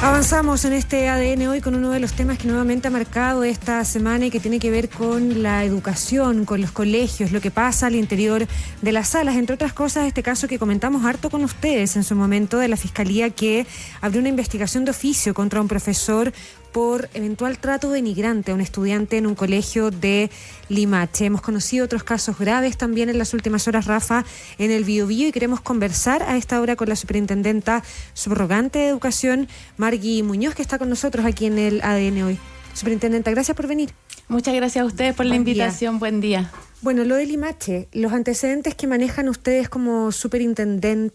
Avanzamos en este ADN hoy con uno de los temas que nuevamente ha marcado esta semana y que tiene que ver con la educación, con los colegios, lo que pasa al interior de las salas, entre otras cosas este caso que comentamos harto con ustedes en su momento de la Fiscalía que abrió una investigación de oficio contra un profesor por eventual trato denigrante a un estudiante en un colegio de Limache. Hemos conocido otros casos graves también en las últimas horas, Rafa, en el Biobío, y queremos conversar a esta hora con la superintendenta subrogante de Educación, Margui Muñoz, que está con nosotros aquí en el ADN hoy. Superintendenta, gracias por venir. Muchas gracias a ustedes por la invitación. Buen día. Bueno, lo de Limache, los antecedentes que manejan ustedes como superintendencia,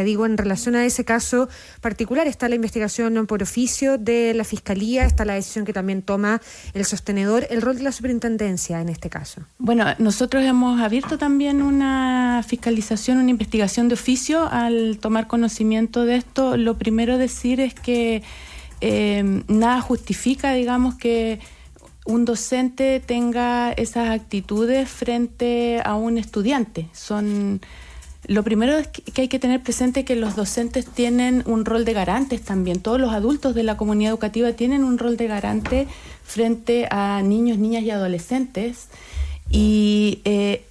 digo, en relación a ese caso particular, está la investigación por oficio de la Fiscalía, está la decisión que también toma el sostenedor, el rol de la superintendencia en este caso. Bueno, nosotros hemos abierto también una fiscalización, una investigación de oficio al tomar conocimiento de esto. Lo primero decir es que nada justifica, digamos, que un docente tenga esas actitudes frente a un estudiante. Lo primero es que hay que tener presente que los docentes tienen un rol de garantes también. Todos los adultos de la comunidad educativa tienen un rol de garante frente a niños, niñas y adolescentes. Y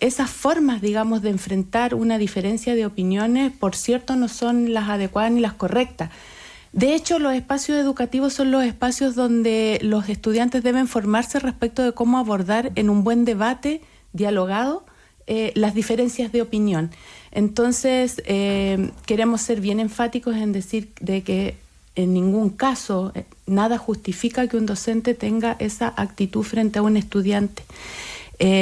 esas formas, digamos, de enfrentar una diferencia de opiniones, por cierto, no son las adecuadas ni las correctas. De hecho, los espacios educativos son los espacios donde los estudiantes deben formarse respecto de cómo abordar en un buen debate dialogado las diferencias de opinión. Entonces, queremos ser bien enfáticos en decir de que en ningún caso nada justifica que un docente tenga esa actitud frente a un estudiante.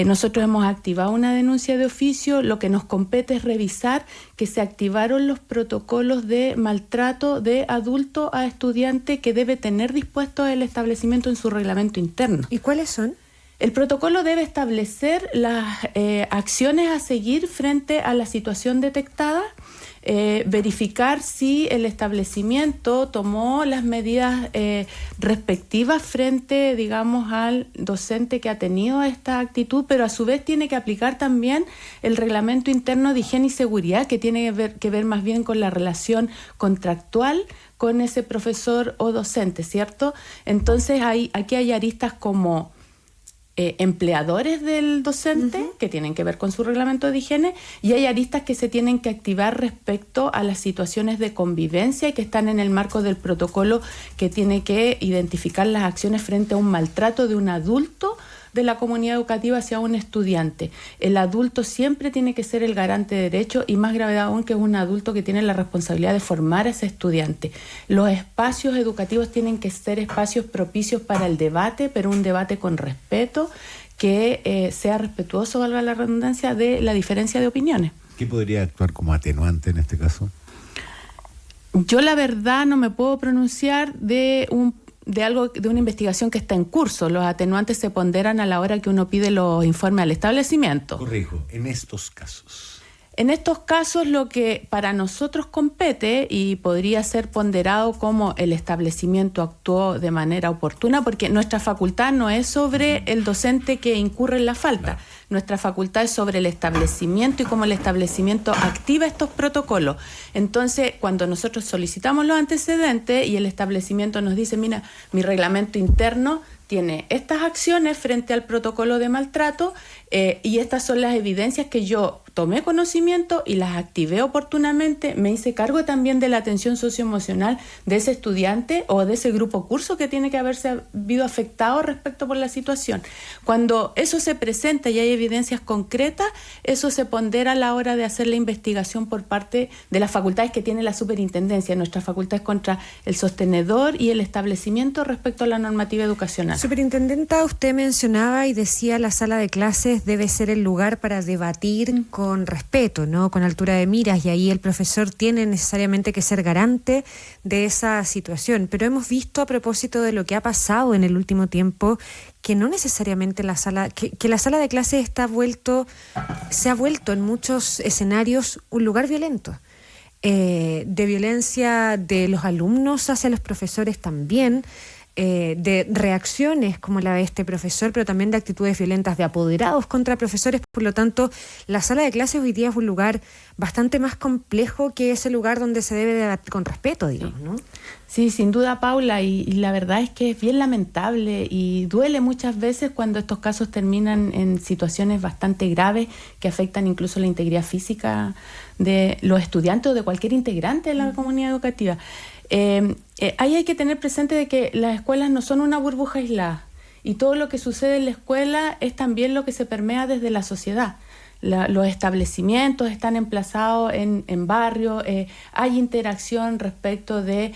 Nosotros hemos activado una denuncia de oficio. Lo que nos compete es revisar que se activaron los protocolos de maltrato de adulto a estudiante que debe tener dispuesto el establecimiento en su reglamento interno. ¿Y cuáles son? El protocolo debe establecer las acciones a seguir frente a la situación detectada, verificar si el establecimiento tomó las medidas respectivas frente, digamos, al docente que ha tenido esta actitud, pero a su vez tiene que aplicar también el reglamento interno de higiene y seguridad, que tiene que ver más bien con la relación contractual con ese profesor o docente, ¿cierto? Entonces aquí hay aristas como empleadores del docente, que tienen que ver con su reglamento de higiene, y hay aristas que se tienen que activar respecto a las situaciones de convivencia y que están en el marco del protocolo que tiene que identificar las acciones frente a un maltrato de un adulto de la comunidad educativa hacia un estudiante. El adulto siempre tiene que ser el garante de derechos, y más gravedad aún que es un adulto que tiene la responsabilidad de formar a ese estudiante. Los espacios educativos tienen que ser espacios propicios para el debate, pero un debate con respeto, que sea respetuoso, valga la redundancia, de la diferencia de opiniones. ¿Qué podría actuar como atenuante en este caso? Yo la verdad no me puedo pronunciar de una investigación que está en curso. Los atenuantes se ponderan a la hora que uno pide los informes al establecimiento. Corrijo, en estos casos. En estos casos lo que para nosotros compete y podría ser ponderado como el establecimiento actuó de manera oportuna, porque nuestra facultad no es sobre el docente que incurre en la falta. Nuestra facultad es sobre el establecimiento y cómo el establecimiento activa estos protocolos. Entonces, cuando nosotros solicitamos los antecedentes y el establecimiento nos dice, mira, mi reglamento interno tiene estas acciones frente al protocolo de maltrato y estas son las evidencias que yo tomé conocimiento y las activé oportunamente, me hice cargo también de la atención socioemocional de ese estudiante o de ese grupo curso que tiene que haberse habido afectado respecto por la situación. Cuando eso se presenta y hay evidencias concretas, eso se pondera a la hora de hacer la investigación por parte de las facultades que tiene la superintendencia. Nuestra facultad es contra el sostenedor y el establecimiento respecto a la normativa educacional. Superintendenta, usted mencionaba y decía la sala de clases debe ser el lugar para debatir con respeto, ¿no? Con altura de miras, y ahí el profesor tiene necesariamente que ser garante de esa situación. Pero hemos visto, a propósito de lo que ha pasado en el último tiempo, que no necesariamente la sala de clases se ha vuelto en muchos escenarios un lugar violento. De violencia de los alumnos hacia los profesores también. de reacciones como la de este profesor, pero también de actitudes violentas de apoderados contra profesores. Por lo tanto, la sala de clases hoy día es un lugar bastante más complejo que ese lugar donde se debe debatir con respeto, digamos, ¿no? Sí, sin duda, Paula, y la verdad es que es bien lamentable y duele muchas veces cuando estos casos terminan en situaciones bastante graves que afectan incluso la integridad física de los estudiantes o de cualquier integrante de la comunidad educativa. Ahí hay que tener presente de que las escuelas no son una burbuja aislada y todo lo que sucede en la escuela es también lo que se permea desde la sociedad. Los establecimientos están emplazados en barrios, hay interacción respecto del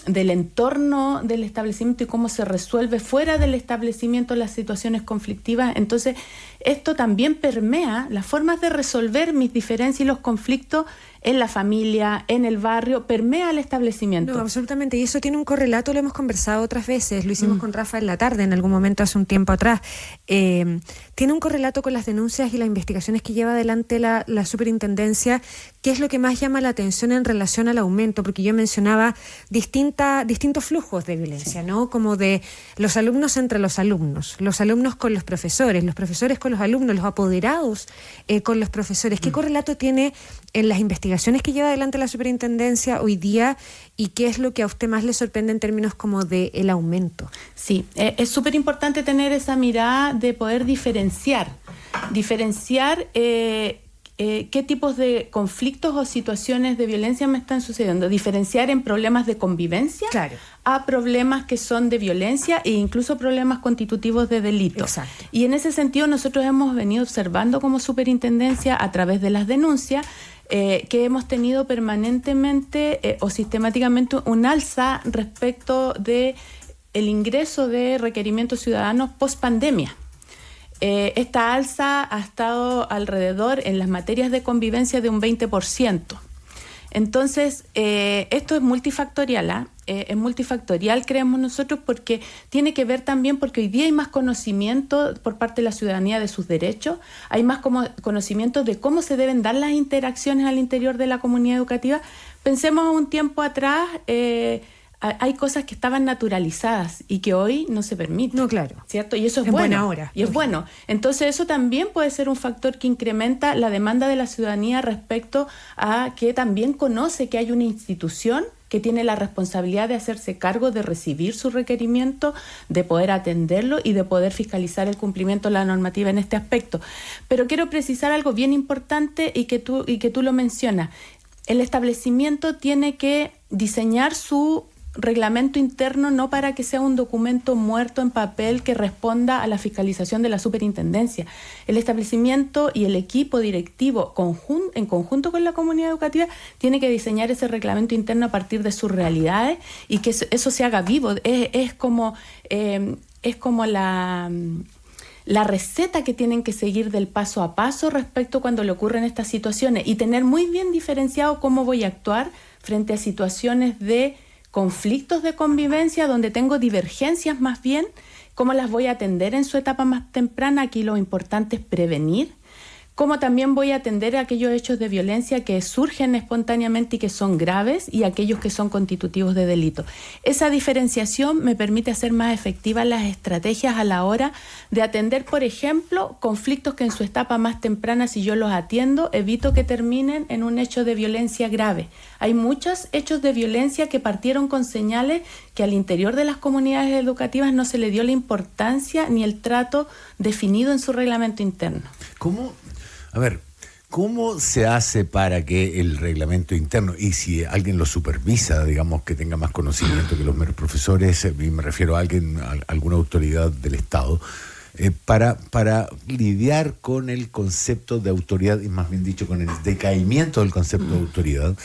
entorno del establecimiento y cómo se resuelve fuera del establecimiento las situaciones conflictivas. Entonces, esto también permea las formas de resolver mis diferencias y los conflictos en la familia, en el barrio, permea el establecimiento. No, absolutamente. Y eso tiene un correlato, lo hemos conversado otras veces, lo hicimos con Rafa en la tarde, en algún momento hace un tiempo atrás. Tiene un correlato con las denuncias y las investigaciones que lleva adelante la superintendencia, que es lo que más llama la atención en relación al aumento, porque yo mencionaba distintos flujos de violencia, sí, ¿no? Como de los alumnos entre los alumnos con los profesores con los alumnos, los apoderados con los profesores. ¿Qué correlato tiene en las investigaciones que lleva adelante la superintendencia hoy día y qué es lo que a usted más le sorprende en términos como de el aumento? Sí, es súper importante tener esa mirada de poder diferenciar qué tipos de conflictos o situaciones de violencia me están sucediendo, diferenciar en problemas de convivencia, claro, a problemas que son de violencia e incluso problemas constitutivos de delito. Exacto. Y en ese sentido nosotros hemos venido observando como superintendencia a través de las denuncias que hemos tenido permanentemente o sistemáticamente un alza respecto de el ingreso de requerimientos ciudadanos post pandemia. Esta alza ha estado alrededor en las materias de convivencia de un 20%. Entonces, esto es multifactorial, es multifactorial, creemos nosotros, porque tiene que ver también porque hoy día hay más conocimiento por parte de la ciudadanía de sus derechos, hay más conocimiento de cómo se deben dar las interacciones al interior de la comunidad educativa. Pensemos a un tiempo atrás, hay cosas que estaban naturalizadas y que hoy no se permiten. No, claro. ¿Cierto? Y eso es en bueno. Buena hora. Y es bueno. Entonces eso también puede ser un factor que incrementa la demanda de la ciudadanía respecto a que también conoce que hay una institución que tiene la responsabilidad de hacerse cargo de recibir su requerimiento, de poder atenderlo y de poder fiscalizar el cumplimiento de la normativa en este aspecto. Pero quiero precisar algo bien importante y que tú lo mencionas. El establecimiento tiene que diseñar su reglamento interno no para que sea un documento muerto en papel que responda a la fiscalización de la superintendencia. El establecimiento y el equipo directivo en conjunto con la comunidad educativa tiene que diseñar ese reglamento interno a partir de sus realidades y que eso se haga vivo. Es como la receta que tienen que seguir del paso a paso respecto cuando le ocurren estas situaciones y tener muy bien diferenciado cómo voy a actuar frente a situaciones de conflictos de convivencia donde tengo divergencias más bien, cómo las voy a atender en su etapa más temprana. Aquí lo importante es prevenir, cómo también voy a atender a aquellos hechos de violencia que surgen espontáneamente y que son graves y aquellos que son constitutivos de delito. Esa diferenciación me permite hacer más efectivas las estrategias a la hora de atender, por ejemplo, conflictos que en su etapa más temprana, si yo los atiendo, evito que terminen en un hecho de violencia grave. Hay muchos hechos de violencia que partieron con señales que al interior de las comunidades educativas no se le dio la importancia ni el trato definido en su reglamento interno. ¿Cómo se hace para que el reglamento interno, y si alguien lo supervisa, digamos, que tenga más conocimiento que los meros profesores, y me refiero a alguna autoridad del Estado, para lidiar con el concepto de autoridad, y más bien dicho, con el decaimiento del concepto de autoridad?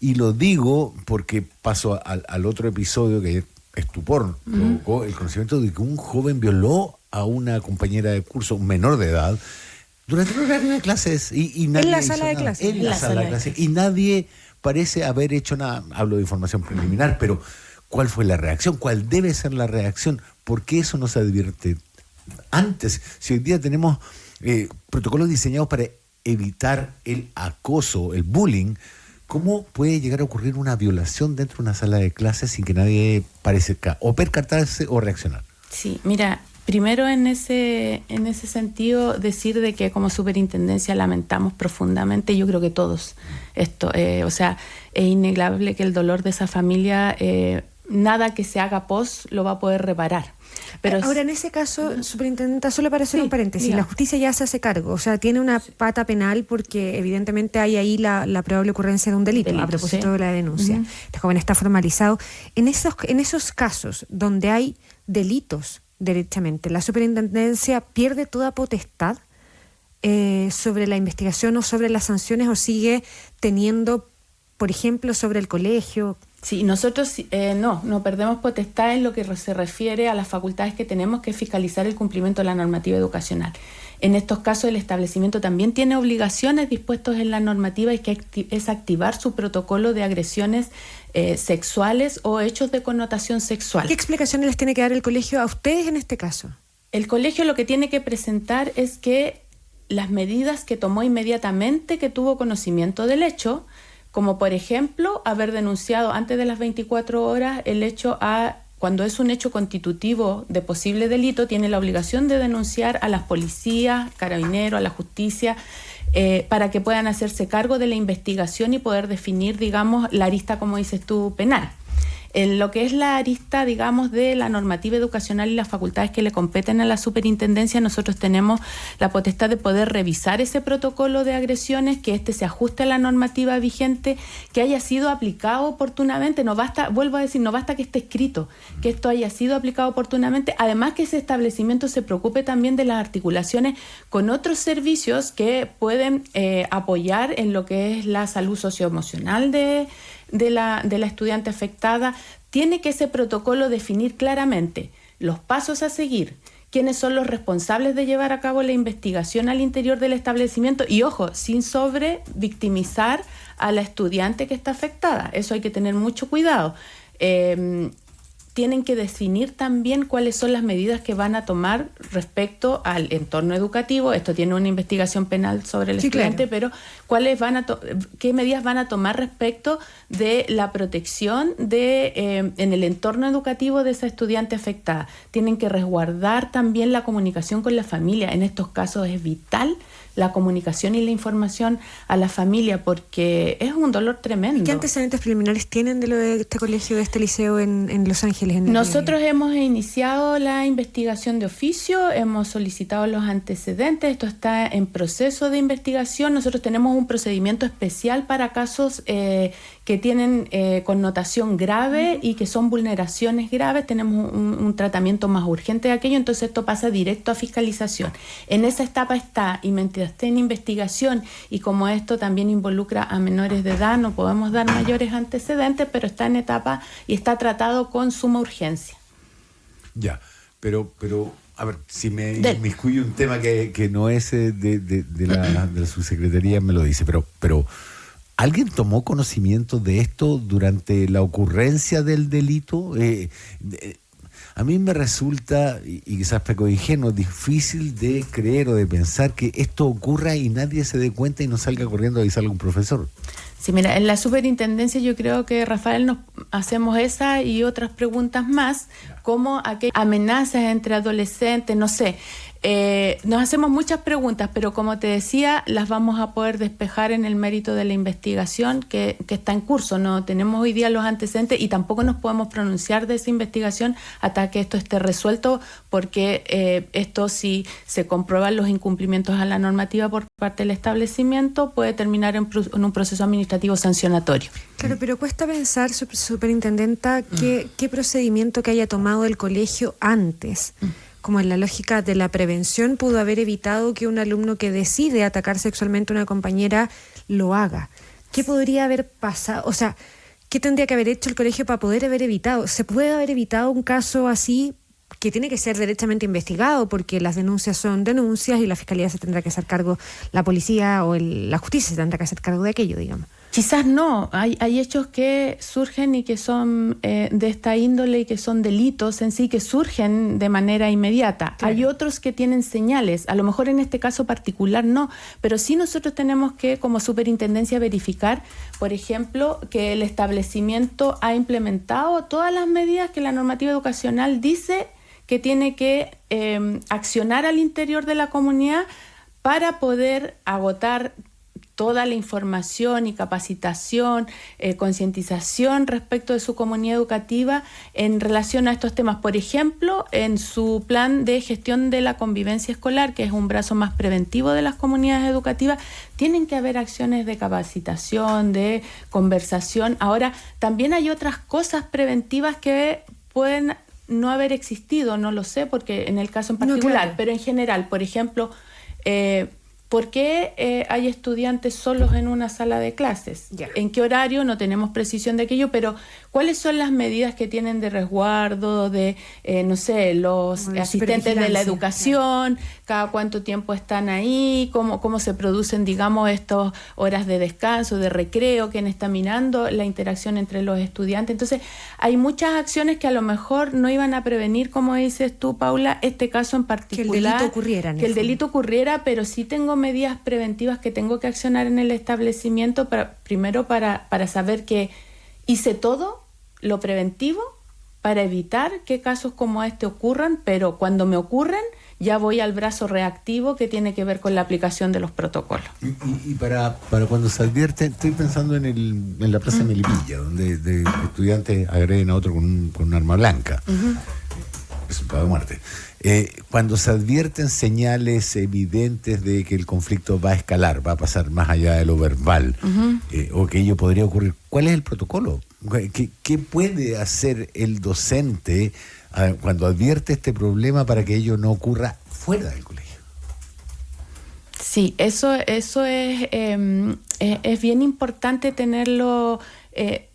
Y lo digo porque paso al otro episodio que estupor provocó el conocimiento de que un joven violó a una compañera de curso, un menor de edad, durante el horario de clases y nadie en la sala de clases. En la sala de clases. Y nadie parece haber hecho nada. Hablo de información preliminar, pero ¿cuál fue la reacción? ¿Cuál debe ser la reacción? ¿Por qué eso no se advierte antes? Si hoy día tenemos protocolos diseñados para evitar el acoso, el bullying, ¿Cómo puede llegar a ocurrir una violación dentro de una sala de clases sin que nadie parezca o percatarse o reaccionar? Sí, mira, primero en ese sentido decir de que como superintendencia lamentamos profundamente, yo creo que todos, esto, o sea, es innegable que el dolor de esa familia, nada que se haga post lo va a poder reparar. Pero ahora, en ese caso, superintendenta, solo para hacer un paréntesis, la justicia ya se hace cargo, o sea, tiene una pata penal porque evidentemente hay ahí la probable ocurrencia de un delito a propósito de la denuncia. Este joven está formalizado. En esos casos donde hay delitos, derechamente, ¿la superintendencia pierde toda potestad sobre la investigación o sobre las sanciones, o sigue teniendo, por ejemplo, sobre el colegio? Sí, nosotros no perdemos potestad en lo que se refiere a las facultades que tenemos, que es fiscalizar el cumplimiento de la normativa educacional. En estos casos el establecimiento también tiene obligaciones dispuestas en la normativa, y que es activar su protocolo de agresiones sexuales o hechos de connotación sexual. ¿Qué explicaciones les tiene que dar el colegio a ustedes en este caso? El colegio lo que tiene que presentar es que las medidas que tomó inmediatamente que tuvo conocimiento del hecho, como por ejemplo haber denunciado antes de las 24 horas el hecho cuando es un hecho constitutivo de posible delito, tiene la obligación de denunciar a las policías, carabineros, a la justicia, para que puedan hacerse cargo de la investigación y poder definir, digamos, la arista, como dices tú, penal. En lo que es la arista, digamos, de la normativa educacional y las facultades que le competen a la superintendencia, nosotros tenemos la potestad de poder revisar ese protocolo de agresiones, que se ajuste a la normativa vigente, que haya sido aplicado oportunamente. No basta, vuelvo a decir, no basta que esté escrito, que esto haya sido aplicado oportunamente. Además, que ese establecimiento se preocupe también de las articulaciones con otros servicios que pueden apoyar en lo que es la salud socioemocional de la estudiante afectada. Tiene que ese protocolo definir claramente los pasos a seguir, quiénes son los responsables de llevar a cabo la investigación al interior del establecimiento, y ojo, sin victimizar a la estudiante que está afectada. Eso hay que tener mucho cuidado. Tienen que definir también cuáles son las medidas que van a tomar respecto al entorno educativo. Esto tiene una investigación penal sobre el estudiante, claro. Pero qué medidas van a tomar respecto de la protección en el entorno educativo de esa estudiante afectada. Tienen que resguardar también la comunicación con la familia. En estos casos es vital la comunicación y la información a la familia, porque es un dolor tremendo. ¿Qué antecedentes preliminares tienen de lo de este colegio, de este liceo en Los Ángeles? Nosotros hemos iniciado la investigación de oficio, hemos solicitado los antecedentes, esto está en proceso de investigación. Nosotros tenemos un procedimiento especial para casos que tienen connotación grave y que son vulneraciones graves. Tenemos un tratamiento más urgente de aquello, entonces esto pasa directo a fiscalización. En esa etapa está, y mientras esté en investigación, y como esto también involucra a menores de edad, no podemos dar mayores antecedentes, pero está en etapa y está tratado con suma urgencia. Ya, pero a ver, si me inmiscuye un tema que no es de la subsecretaría, me lo dice, pero ¿alguien tomó conocimiento de esto durante la ocurrencia del delito? A mí me resulta, y quizás peco ingenuo, difícil de creer o de pensar que esto ocurra y nadie se dé cuenta y no salga corriendo a avisarle a un profesor. Sí, mira, en la superintendencia yo creo que, Rafael, nos hacemos esa y otras preguntas más, como aquellas amenazas entre adolescentes, no sé. Nos hacemos muchas preguntas, pero como te decía, las vamos a poder despejar en el mérito de la investigación que está en curso. No tenemos hoy día los antecedentes y tampoco nos podemos pronunciar de esa investigación hasta que esto esté resuelto, porque esto, si se comprueban los incumplimientos a la normativa por parte del establecimiento, puede terminar en un proceso administrativo sancionatorio. Claro, pero cuesta pensar, superintendenta, qué procedimiento que haya tomado el colegio antes, como en la lógica de la prevención, pudo haber evitado que un alumno que decide atacar sexualmente a una compañera lo haga. ¿Qué podría haber pasado? O sea, ¿qué tendría que haber hecho el colegio para poder haber evitado? ¿Se puede haber evitado un caso así, que tiene que ser derechamente investigado, porque las denuncias son denuncias y la fiscalía se tendrá que hacer cargo, la policía o la justicia se tendrá que hacer cargo de aquello, digamos? Quizás no, hay hechos que surgen y que son de esta índole y que son delitos en sí, que surgen de manera inmediata. Claro. Hay otros que tienen señales, a lo mejor en este caso particular no, pero sí nosotros tenemos que como superintendencia verificar, por ejemplo, que el establecimiento ha implementado todas las medidas que la normativa educacional dice que tiene que accionar al interior de la comunidad para poder agotar toda la información y capacitación, concientización respecto de su comunidad educativa en relación a estos temas. Por ejemplo, en su plan de gestión de la convivencia escolar, que es un brazo más preventivo de las comunidades educativas, tienen que haber acciones de capacitación, de conversación. Ahora, también hay otras cosas preventivas que pueden no haber existido, no lo sé, porque en el caso en particular, no, claro, pero en general, por ejemplo, ¿por qué hay estudiantes solos en una sala de clases? Yeah. ¿En qué horario? No tenemos precisión de aquello, pero ¿cuáles son las medidas que tienen de resguardo, de, no sé, los asistentes de la educación? Claro. ¿Cada cuánto tiempo están ahí? ¿Cómo se producen, digamos, estas horas de descanso, de recreo? ¿Quién está mirando la interacción entre los estudiantes? Entonces, hay muchas acciones que a lo mejor no iban a prevenir, como dices tú, Paula, este caso en particular. Que el delito ocurriera. Que el delito ocurriera, pero sí tengo medidas preventivas que tengo que accionar en el establecimiento primero para saber que hice todo lo preventivo para evitar que casos como este ocurran, pero cuando me ocurren ya voy al brazo reactivo que tiene que ver con la aplicación de los protocolos. Y para cuando se advierte, estoy pensando en la Plaza Melipilla, donde estudiantes agreden a otro con un arma blanca. Resultado de muerte. Cuando se advierten señales evidentes de que el conflicto va a escalar, va a pasar más allá de lo verbal, o que ello podría ocurrir, ¿cuál es el protocolo? ¿Qué puede hacer el docente cuando advierte este problema para que ello no ocurra fuera del colegio? Sí, eso es bien importante tenerlo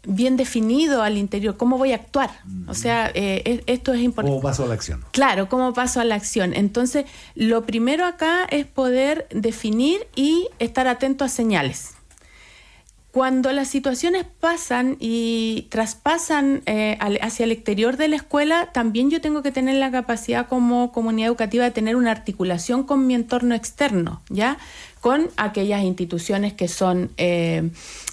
bien definido al interior, cómo voy a actuar. O sea, esto es importante. ¿Cómo paso a la acción? Claro, cómo paso a la acción. Entonces, lo primero acá es poder definir y estar atento a señales. Cuando las situaciones pasan y traspasan hacia el exterior de la escuela, también yo tengo que tener la capacidad como comunidad educativa de tener una articulación con mi entorno externo, ¿ya? Con aquellas instituciones que son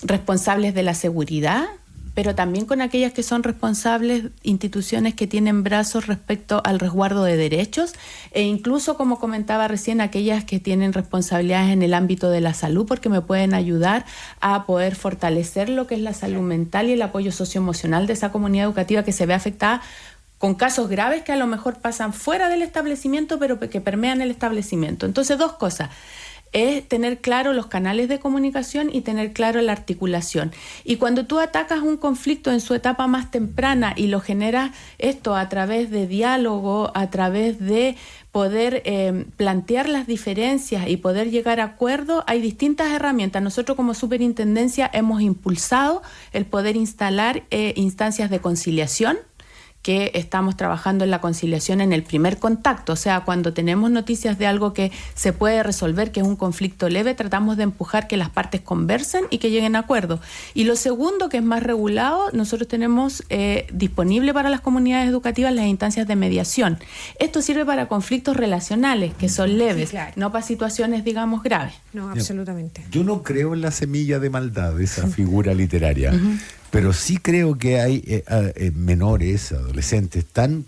responsables de la seguridad, pero también con aquellas que son responsables, instituciones que tienen brazos respecto al resguardo de derechos, e incluso, como comentaba recién, aquellas que tienen responsabilidades en el ámbito de la salud, porque me pueden ayudar a poder fortalecer lo que es la salud mental y el apoyo socioemocional de esa comunidad educativa que se ve afectada con casos graves que a lo mejor pasan fuera del establecimiento, pero que permean el establecimiento. Entonces, dos cosas. Es tener claro los canales de comunicación y tener claro la articulación. Y cuando tú atacas un conflicto en su etapa más temprana y lo generas esto a través de diálogo, a través de poder plantear las diferencias y poder llegar a acuerdos, hay distintas herramientas. Nosotros como superintendencia hemos impulsado el poder instalar instancias de conciliación, que estamos trabajando en la conciliación en el primer contacto, o sea, cuando tenemos noticias de algo que se puede resolver, que es un conflicto leve, tratamos de empujar que las partes conversen y que lleguen a acuerdo. Y lo segundo, que es más regulado, nosotros tenemos disponible para las comunidades educativas las instancias de mediación. Esto sirve para conflictos relacionales, que son leves, sí, claro, no para situaciones, digamos, graves. No, absolutamente. Yo no creo en la semilla de maldad, esa figura literaria. Pero sí creo que hay menores, adolescentes, tan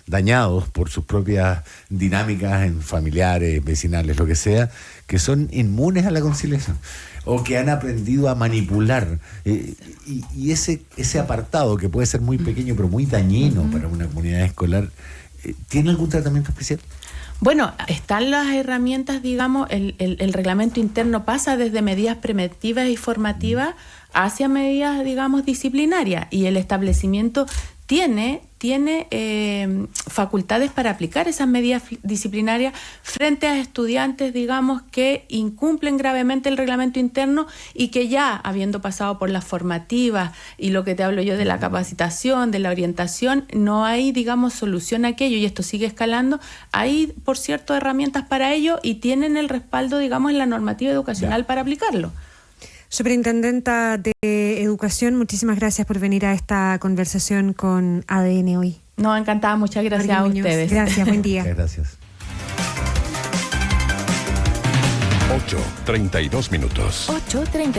dañados por sus propias dinámicas en familiares, vecinales, lo que sea, que son inmunes a la conciliación o que han aprendido a manipular. Y ese apartado, que puede ser muy pequeño pero muy dañino para una comunidad escolar, ¿tiene algún tratamiento especial? Bueno, están las herramientas, digamos, el reglamento interno pasa desde medidas preventivas y formativas hacia medidas, digamos, disciplinarias, y el establecimiento tiene facultades para aplicar esas medidas disciplinarias frente a estudiantes, digamos, que incumplen gravemente el reglamento interno y que ya, habiendo pasado por las formativas y lo que te hablo yo de la capacitación, de la orientación, no hay, digamos, solución a aquello, y esto sigue escalando. Hay, por cierto, herramientas para ello y tienen el respaldo, digamos, en la normativa educacional para aplicarlo. Superintendenta de Educación, muchísimas gracias por venir a esta conversación con ADN hoy. No, encantada, muchas gracias a ustedes. Gracias, buen día. Gracias. 8:32 minutos. 8:32.